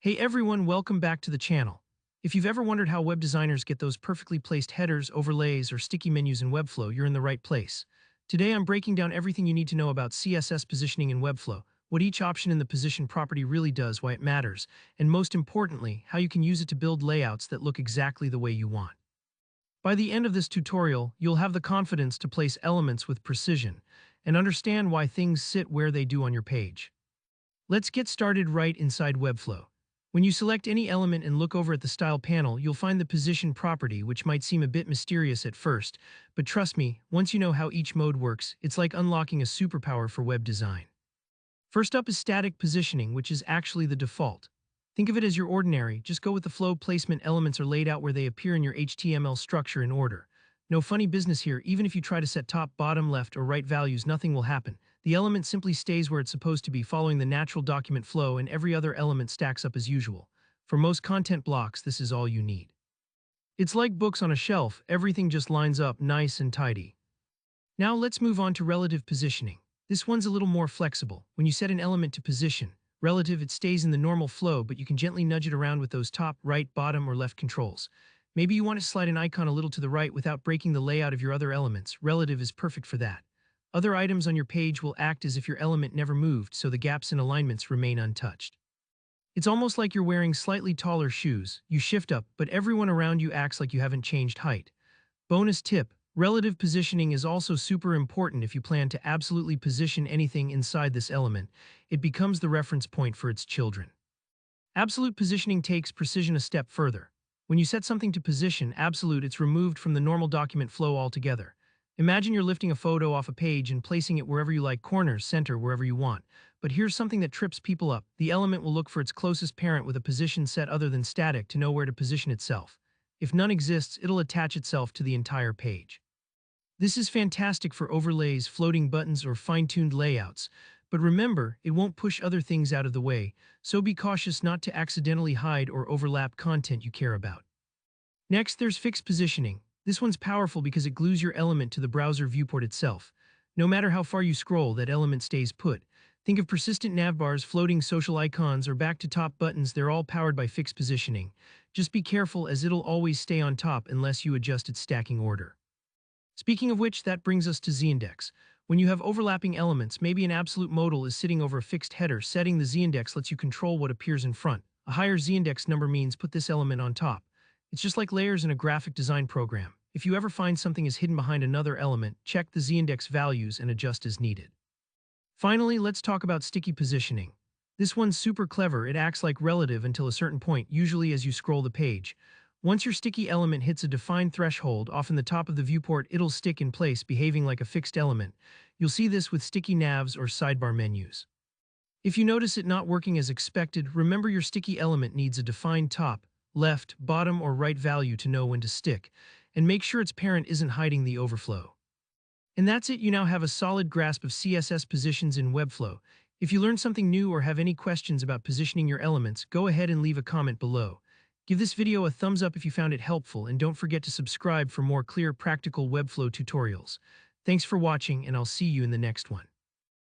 Hey everyone, welcome back to the channel. If you've ever wondered how web designers get those perfectly placed headers, overlays, or sticky menus in Webflow, you're in the right place. Today I'm breaking down everything you need to know about CSS positioning in Webflow, what each option in the position property really does, why it matters, and most importantly, how you can use it to build layouts that look exactly the way you want. By the end of this tutorial, you'll have the confidence to place elements with precision and understand why things sit where they do on your page. Let's get started right inside Webflow. When you select any element and look over at the Style panel, you'll find the Position property, which might seem a bit mysterious at first, but trust me, once you know how each mode works, it's like unlocking a superpower for web design. First up is Static Positioning, which is actually the default. Think of it as your ordinary, just go with the flow. Placement elements are laid out where they appear in your HTML structure in order. No funny business here. Even if you try to set top, bottom, left, or right values, nothing will happen. The element simply stays where it's supposed to be, following the natural document flow, and every other element stacks up as usual. For most content blocks, this is all you need. It's like books on a shelf, everything just lines up nice and tidy. Now let's move on to Relative Positioning. This one's a little more flexible. When you set an element to position, relative, it stays in the normal flow, but you can gently nudge it around with those top, right, bottom, or left controls. Maybe you want to slide an icon a little to the right without breaking the layout of your other elements. Relative is perfect for that. Other items on your page will act as if your element never moved, so the gaps in alignments remain untouched. It's almost like you're wearing slightly taller shoes. You shift up, but everyone around you acts like you haven't changed height. Bonus tip: relative positioning is also super important if you plan to absolutely position anything inside this element. It becomes the reference point for its children. Absolute positioning takes precision a step further. When you set something to position absolute, it's removed from the normal document flow altogether. Imagine you're lifting a photo off a page and placing it wherever you like, corners, center, wherever you want. But here's something that trips people up. The element will look for its closest parent with a position set other than static to know where to position itself. If none exists, it'll attach itself to the entire page. This is fantastic for overlays, floating buttons, or fine-tuned layouts. But remember, it won't push other things out of the way, so be cautious not to accidentally hide or overlap content you care about. Next, there's Fixed Positioning. This one's powerful because it glues your element to the browser viewport itself. No matter how far you scroll, that element stays put. Think of persistent navbars, floating social icons, or back-to-top buttons. They're all powered by Fixed Positioning. Just be careful, as it'll always stay on top unless you adjust its stacking order. Speaking of which, that brings us to Z-index. When you have overlapping elements, maybe an absolute modal is sitting over a fixed header. Setting the Z-index lets you control what appears in front. A higher Z-index number means put this element on top. It's just like layers in a graphic design program. If you ever find something is hidden behind another element, check the Z-index values and adjust as needed. Finally, let's talk about Sticky Positioning. This one's super clever. It acts like relative until a certain point, usually as you scroll the page. Once your sticky element hits a defined threshold, often the top of the viewport, it'll stick in place, behaving like a fixed element. You'll see this with sticky navs or sidebar menus. If you notice it not working as expected, remember your sticky element needs a defined top, left, bottom, or right value to know when to stick, and make sure its parent isn't hiding the overflow. And that's it. You now have a solid grasp of CSS positions in Webflow. If you learned something new or have any questions about positioning your elements, go ahead and leave a comment below. Give this video a thumbs up if you found it helpful, and don't forget to subscribe for more clear, practical Webflow tutorials. Thanks for watching, and I'll see you in the next one.